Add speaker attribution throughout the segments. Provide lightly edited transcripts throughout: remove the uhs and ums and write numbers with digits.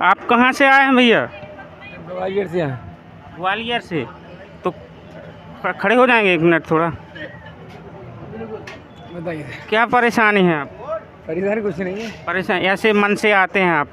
Speaker 1: आप कहाँ से आए हैं भैया?
Speaker 2: ग्वालियर से हैं।
Speaker 1: ग्वालियर से। तो खड़े हो जाएंगे 1 मिनट थोड़ा।
Speaker 2: बताइए,
Speaker 1: क्या परेशानी है आप?
Speaker 2: परेशानी कुछ नहीं है।
Speaker 1: परेशान ऐसे मन से आते हैं आप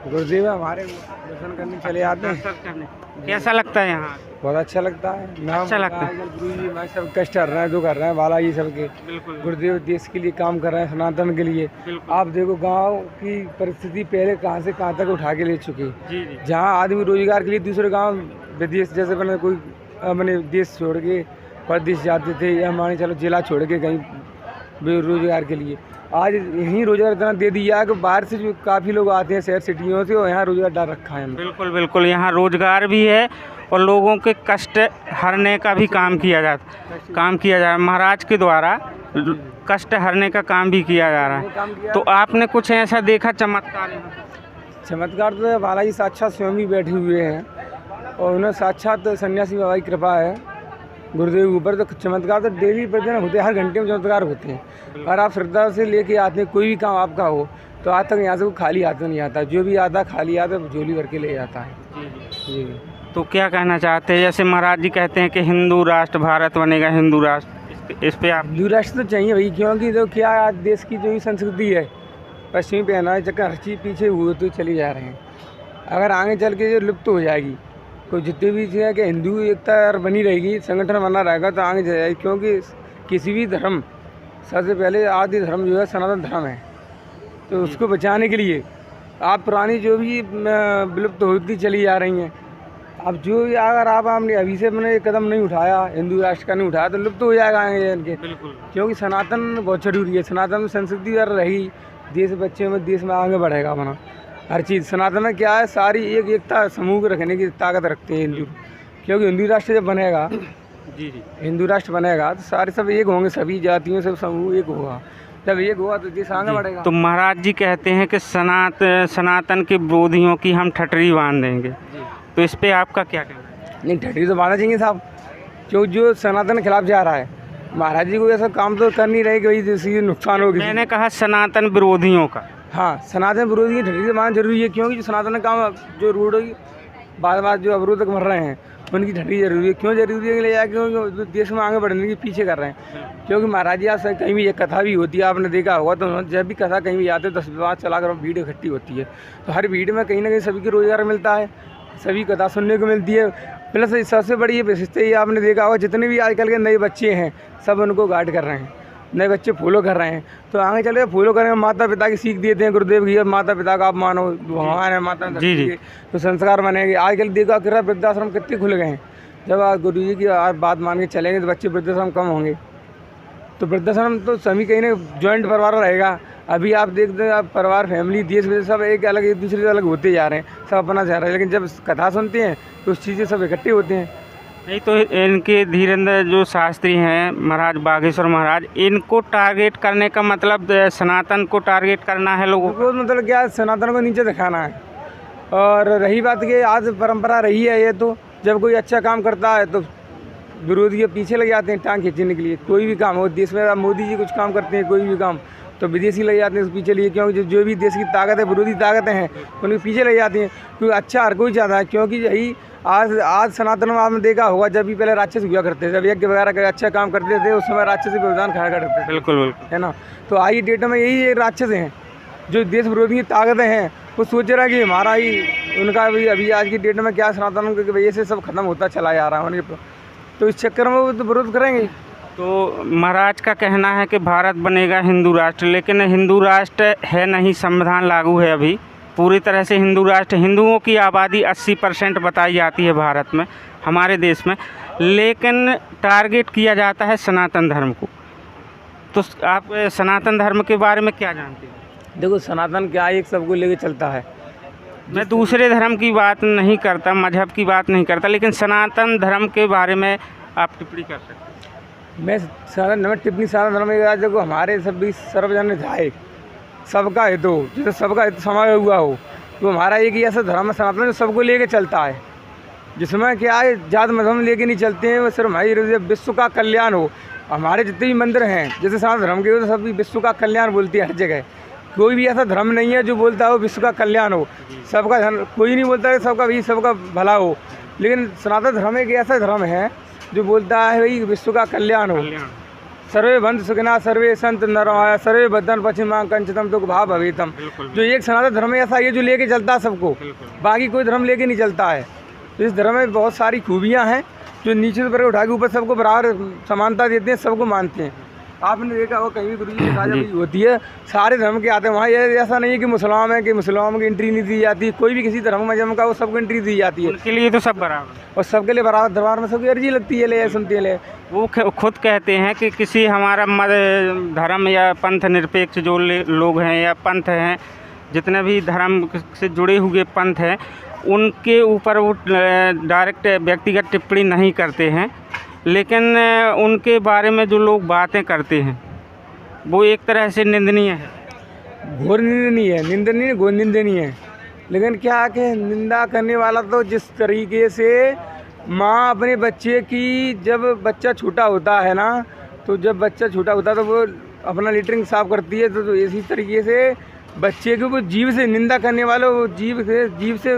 Speaker 2: गुरुदेव हमारे दर्शन करने चले आते हैं।
Speaker 1: दर्शन करने? कैसा लगता है यहाँ?
Speaker 2: बहुत अच्छा लगता है।
Speaker 1: अच्छा लगता है।
Speaker 2: गुरु जी हमारे सब कष्ट कर रहे हैं, जो कर रहे हैं बालाजी सबके।
Speaker 1: बिल्कुल
Speaker 2: गुरुदेव देश के लिए काम कर रहे हैं, सनातन के लिए।
Speaker 1: बिल्कुल।
Speaker 2: आप देखो गांव की परिस्थिति पहले कहां से कहां तक उठा के ले चुके।
Speaker 1: जी जी।
Speaker 2: जहां आदमी रोजगार के लिए दूसरे गांव विदेश जैसे मैंने कोई अपने देश छोड़ के परदेश जाते थे, या मान चलो जिला छोड़ के कहीं बेरोजगार के लिए, आज यहीं रोजगार इतना दे दिया है कि बाहर से जो काफ़ी लोग आते हैं शहर सिटियों से, और यहाँ रोजगार डाल रखा है।
Speaker 1: बिल्कुल बिल्कुल, यहाँ रोजगार भी है और लोगों के कष्ट हरने का भी काम किया जा रहा है। महाराज के द्वारा कष्ट हरने का काम भी किया जा रहा है। तो आपने कुछ ऐसा देखा चमत्कार यहाँ?
Speaker 2: चमत्कार तो बालाजी साक्षात स्वयं भी बैठे हुए हैं, और उन्हें साक्षात सन्यासी बाबा की कृपा है गुरुदेव के ऊपर। तो चमत्कार तो डेली प्रतिदिन होते हैं, हर घंटे में चमत्कार होते हैं। और आप श्रद्धा से लेके आते हैं, कोई भी काम आपका हो तो आज तक यहाँ से वो खाली हाथ नहीं आता। जो भी आता खाली हाथ झोली भर के ले जाता है। जी।
Speaker 1: तो क्या कहना चाहते हैं? जैसे महाराज जी कहते हैं कि हिंदू राष्ट्र भारत बनेगा, हिंदू राष्ट्र, इस पे आप?
Speaker 2: हिंदू राष्ट्र तो चाहिए भाई, क्योंकि तो क्या आज देश की जो भी संस्कृति है, पश्चिमी पहनावे चक्कर हर चीज़ पीछे हुए तो चली जा रहे हैं। अगर आगे चल के जो लुप्त हो जाएगी, कोई जितनी भी चीज़ें कि हिंदू एकता बनी रहेगी, संगठन बना रहेगा तो आगे जाएगी। क्योंकि किसी भी धर्म, सबसे पहले आदि धर्म जो है सनातन धर्म है, तो उसको बचाने के लिए आप पुरानी जो भी विलुप्त होती चली जा रही हैं, अब जो भी अगर आपने अभी से मैंने एक कदम नहीं उठाया, हिंदू राष्ट्र का नहीं उठाया, तो लुप्त हो जाएगा आगे इनके।
Speaker 1: बिल्कुल।
Speaker 2: क्योंकि सनातन बहुत जरूरी है। सनातन में संस्कृति अगर रही, देश बच्चे में देश में आगे बढ़ेगा अपना हर चीज़। सनातन में क्या है, सारी एकता समूह को रखने की ताकत रखते हैं हिंदू। क्योंकि हिंदू राष्ट्र जब बनेगा,
Speaker 1: जी जी,
Speaker 2: हिंदू राष्ट्र बनेगा तो सारे सब एक होंगे, सभी जातियों से समूह एक होगा। जब एक हुआ तो देश आगे बढ़ेगा।
Speaker 1: तो महाराज जी कहते हैं कि सनातन के विरोधियों की हम ठटरी बांध देंगे। तो इस पे आपका क्या कहना है?
Speaker 2: नहीं, ठटरी तो बांधना चाहिए साहब, क्योंकि जो सनातन के खिलाफ जा रहा है, महाराज जी को ऐसा काम तो कर नहीं रहे कि भाई जिससे नुकसान होगी।
Speaker 1: मैंने कहा सनातन विरोधियों का।
Speaker 2: हाँ, सनातन विरोधी की ठटरी से मानना जरूरी है, क्योंकि जो सनातन काम जो रूढ़ बाद जो अवरोधक मर रहे हैं उनकी ठटरी जरूरी है। क्यों जरूरी है? ले जाए क्योंकि देश में आगे बढ़ने के पीछे कर रहे हैं। क्योंकि महाराज जी आज कहीं भी एक कथा भी होती है, आपने देखा होगा, तो जब भी कथा कहीं भी आते 10 बार चला कर भीड़ इकट्ठी होती है, तो हर भीड़ में कहीं ना कहीं सभी को रोजगार मिलता है, सभी कथा सुनने को मिलती है। प्लस सबसे बड़ी ये विशेषता ये आपने देखा होगा, जितने भी आजकल के नए बच्चे हैं सब उनको गाइड कर रहे हैं, नए बच्चे फॉलो कर रहे हैं। तो आगे चले फॉलो करेंगे, माता पिता की सीख देते हैं गुरुदेव की, माता पिता का आप मानो, भगवान है, माता
Speaker 1: जी
Speaker 2: तो संस्कार बनेंगे। आजकल देखा कि वृद्धाश्रम कितने खुल गए हैं। जब आप गुरु जी की बात मान के चलेंगे तो बच्चे वृद्धाश्रम कम होंगे। तो वृद्धाश्रम तो सभी कहीं ना जॉइंट परिवार रहेगा। अभी आप देखते हैं, आप परिवार, फैमिली, देश में सब एक दूसरे से अलग होते जा रहे हैं, सब अपना जा रहे हैं। लेकिन जब कथा सुनते हैं तो उस चीज़ें सब इकट्ठे होते हैं।
Speaker 1: नहीं तो इनके धीरेन्द्र जो शास्त्री हैं, महाराज बागेश्वर महाराज, इनको टारगेट करने का मतलब सनातन को टारगेट करना है लोगों को?
Speaker 2: मतलब क्या, सनातन को नीचे दिखाना है। और रही बात कि आज परंपरा रही है ये, तो जब कोई अच्छा काम करता है तो विरोधी के पीछे लग जाते हैं टांग खींचने के लिए। कोई भी काम हो देश में, मोदी जी कुछ काम करते हैं, कोई भी काम, तो विदेशी लग जाते हैं उस पीछे लिए। क्योंकि जो भी देश की ताकत है, विरोधी ताकतें हैं, उनके पीछे लग जाती हैं। क्योंकि अच्छा हर कोई चाहता है। क्योंकि यही आज सनातन में आपने देखा होगा, जब भी पहले राक्षस हुआ करते थे, जब यज्ञ वगैरह का अच्छा काम करते थे, उस समय राक्षस के बलिदान खाया करते थे।
Speaker 1: बिल्कुल बिल्कुल,
Speaker 2: है ना। तो आज की डेट में यही राक्षस हैं, जो देश विरोधी की ताकतें हैं, वो सोच रहा है कि हमारा ही, उनका भी अभी आज की डेट में क्या सनातन की वजह से सब खत्म होता चला जा रहा है उनके। तो इस चक्कर में वो तो विरोध करेंगे।
Speaker 1: तो महाराज का कहना है कि भारत बनेगा हिंदू राष्ट्र, लेकिन हिंदू राष्ट्र है नहीं, संविधान लागू है अभी पूरी तरह से हिंदू राष्ट्र। हिंदुओं की आबादी 80% बताई जाती है भारत में, हमारे देश में, लेकिन टारगेट किया जाता है सनातन धर्म को। तो आप सनातन धर्म के बारे में क्या जानते हैं?
Speaker 2: देखो, सनातन क्या एक सबको लेके चलता है।
Speaker 1: मैं दूसरे धर्म की बात नहीं करता, मजहब की बात नहीं करता, लेकिन सनातन धर्म के बारे में आप टिप्पणी कर सकते हैं।
Speaker 2: मैं टिप्पणी सनातन धर्म में, देखो हमारे सब भी सर्वजन जाए, सबका हित हो, जैसे सबका हित समाया हुआ हो, तो हमारा एक ही ऐसा धर्म है सनातन जो सबको लेके चलता है, जिसमें क्या है जात मजहब लेके नहीं चलते हैं। वो सिर्फ हमारी विश्व का कल्याण हो। हमारे जितने भी मंदिर हैं जैसे सनातन धर्म के, तो सभी विश्व का कल्याण बोलती है हर जगह। कोई भी ऐसा धर्म नहीं है जो बोलता हो विश्व का कल्याण हो, सबका कोई नहीं बोलता है सबका भी सबका भला हो, लेकिन सनातन धर्म एक ऐसा धर्म है जो बोलता है भाई विश्व का कल्याण हो। सर्वे बंधु सुखिना सर्वे संत नरमाया सर्वे बद्धन पश्चिमा कंचतम तो भाव भवेतम। जो एक सनातन धर्म ऐसा है जो लेके चलता है सबको, बाकी कोई धर्म लेके नहीं चलता है। तो इस धर्म में बहुत सारी खूबियाँ हैं जो नीचे से ऊपर उठा के ऊपर सबको बराबर समानता देते हैं, सबको मानते हैं। आपने देखा वो कहीं भी गुरु जी की राजा होती है, सारे धर्म के आते हैं वहाँ। ये ऐसा नहीं है कि मुसलमान है कि मुसलमान की एंट्री नहीं दी जाती, कोई भी किसी धर्म में जम का वो सबको एंट्री दी जाती है।
Speaker 1: उनके लिए तो सब बराबर,
Speaker 2: और सबके लिए बराबर दरबार में सबकी अर्जी लगती है, ले सुनती है ले।
Speaker 1: वो खुद कहते हैं कि किसी हमारा मत धर्म या पंथ निरपेक्ष जो लोग हैं या पंथ हैं, जितने भी धर्म से जुड़े हुए पंथ हैं, उनके ऊपर वो डायरेक्ट व्यक्तिगत टिप्पणी नहीं करते हैं, लेकिन उनके बारे में जो लोग बातें करते हैं वो एक तरह से निंदनीय है।
Speaker 2: घोर निंदनीय है, निंदनीय घोर निंदनीय है। लेकिन क्या कि निंदा करने वाला तो जिस तरीके से माँ अपने बच्चे की, जब बच्चा छोटा होता है ना, तो जब बच्चा छोटा होता है तो वो अपना लेटरिन साफ करती है, तो इसी तरीके से बच्चे को वो जीव से निंदा करने वाला, वो जीव से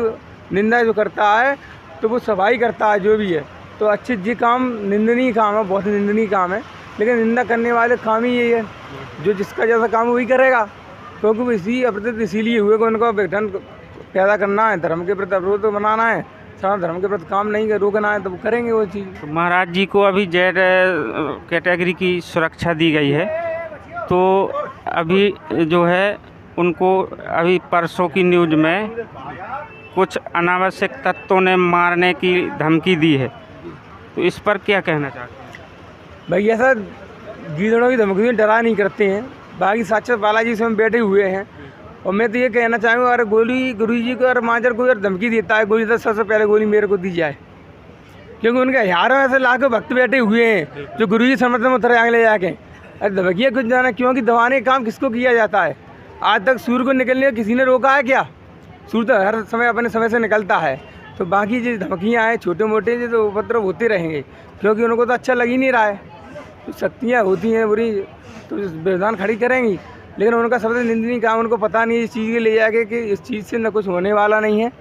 Speaker 2: निंदा जो करता है तो वो सफाई करता है जो भी है। तो अच्छे जी काम निंदनीय काम है, बहुत निंदनीय काम है, लेकिन निंदा करने वाले काम ही यही है, जो जिसका जैसा काम वही करेगा, क्योंकि वो इसी अप्रतित इसीलिए हुए कि उनको विघटन पैदा करना है, धर्म के प्रति अवरोध बनाना है, सारा धर्म के प्रति काम नहीं रोकना है, तो वो करेंगे वो चीज़।
Speaker 1: तो महाराज जी को अभी जेड कैटेगरी की सुरक्षा दी गई है, तो अभी जो है उनको अभी परसों की न्यूज़ में कुछ अनावश्यक तत्वों ने मारने की धमकी दी है, तो इस पर क्या कहना चाहते हैं?
Speaker 2: भाई ऐसा गीदड़ों की धमकी में डरा नहीं करते हैं, बाकी साक्षात बालाजी से हम बैठे हुए हैं। और मैं तो ये कहना चाहूँगा, अगर गोली गुरु जी को अगर माजर कोई अगर धमकी देता है गोली, तो सबसे पहले गोली मेरे को दी जाए, क्योंकि उनके हजारों ऐसे लाखों भक्त बैठे हुए हैं जो गुरु जी समर्थन में उतर आगे ले जाके। अरे धमकियाँ कुछ जाना, क्योंकि दबाने का काम किसको किया जाता है? आज तक सूर्य को निकलने किसी ने रोका है क्या? सूर्य तो हर समय अपने समय से निकलता है। तो बाकी जो धमकियाँ हैं छोटे मोटे जो तो उपद्रव होते रहेंगे, क्योंकि उनको तो अच्छा लग ही नहीं रहा है। तो शक्तियाँ होती हैं बुरी तो व्यवधान खड़ी करेंगी, लेकिन उनका सबसे निंदनीय काम, उनको पता नहीं इस चीज़ के ले जाके कि इस चीज़ से न कुछ होने वाला नहीं है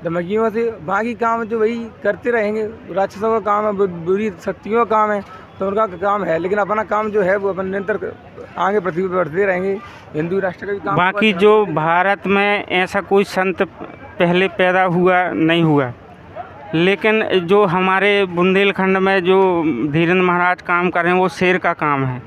Speaker 2: धमकियों से। बाकी काम जो वही करते रहेंगे, राक्षसों का काम है, बुरी शक्तियों का काम है, तो उनका काम है, लेकिन अपना काम जो है वो अपन निरंतर आगे पृथ्वी पर बढ़ते रहेंगे। हिंदू राष्ट्र का भी काम।
Speaker 1: बाकी जो भारत में ऐसा कोई संत पहले पैदा हुआ नहीं हुआ, लेकिन जो हमारे बुंदेलखंड में जो धीरेन्द्र महाराज काम कर रहे हैं वो शेर का काम है।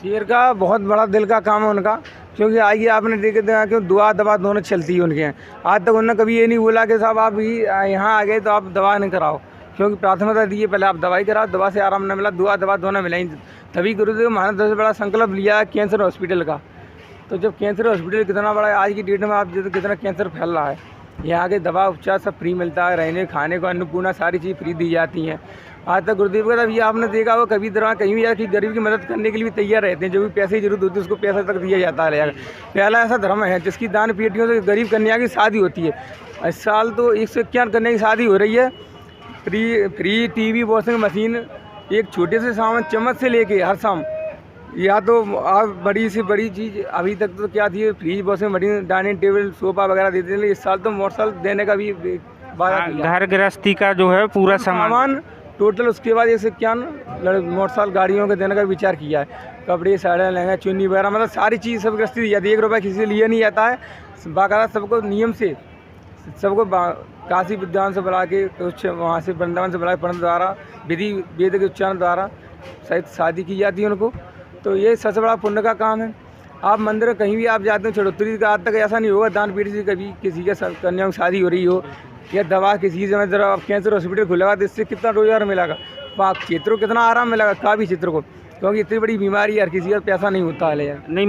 Speaker 2: शेर का बहुत बड़ा दिल का काम है उनका, क्योंकि आइए आपने देखे देखा कि दुआ दवा दोनों चलती है उनके यहाँ। आज तक उन्होंने कभी ये नहीं बोला कि साहब आप ही यहाँ आ गए तो आप दवा नहीं कराओ, क्योंकि प्राथमिकता दी है पहले आप दवाई कराओ, दवा से आराम न मिला दुआ दवा दोनों मिलाई। तभी गुरुदेव महाराज सबसे बड़ा संकल्प लिया कैंसर हॉस्पिटल का। तो जब कैंसर हॉस्पिटल कितना बड़ा है आज की डेट में, आप जो कितना कैंसर फैल रहा है, यहाँ के दवा उपचार सब फ्री मिलता है, रहने खाने को अन्नपूर्णा सारी चीज़ फ्री दी जाती हैं। आज तक गुरुदेव का ये आपने देखा हो कभी दरबार कहीं भी जाकर गरीब की मदद करने के लिए भी तैयार रहते हैं, जो भी पैसे की जरूरत होती है उसको पैसा तक दिया जाता है। पहला ऐसा धर्म है जिसकी दान पेटियों से गरीब कन्या की शादी होती है। इस साल तो 151 कन्या की शादी हो रही है। फ्री टीवी वॉशिंग मशीन, एक छोटे से सामान चम्मच से लेके हर शाम, या तो आप बड़ी से बड़ी चीज़ अभी तक तो क्या थी, fridge washing machine dining table sofa वगैरह देते थे। इस साल तो मोटरसाइकिल देने का भी
Speaker 1: घर गृहस्थी का जो है पूरा सामान
Speaker 2: टोटल। उसके बाद 151 मोटरसाइकिल गाड़ियों के देने का विचार किया है। कपड़े साड़ियाँ लहंगा चुन्नी वगैरह मतलब सारी चीज़ सब गृहस्थी दी जाती है। 1 रुपया किसी से लिया नहीं जाता है, बाकायदा सबको नियम से सबको काशी विद्वान से बुला के कुछ वहाँ से वृंदावन से बुला के पंडित द्वारा विधि वेद के उच्चारण द्वारा सहित शादी की जाती है उनको। तो ये सबसे बड़ा पुण्य का काम है। आप मंदिर कहीं भी आप जाते हो, छोड़ोत्तरी का आज तक ऐसा नहीं होगा दान पीठ से कभी किसी के कन्या की शादी हो रही हो या दवा किसी से जरा आप कैंसर हॉस्पिटल खुलेगा तो इससे कितना रोजगार मिलेगा, आप क्षेत्र को कितना आराम मिलेगा, काफ़ी क्षेत्र को, क्योंकि इतनी बड़ी बीमारी हर किसी का पैसा नहीं होता है। नहीं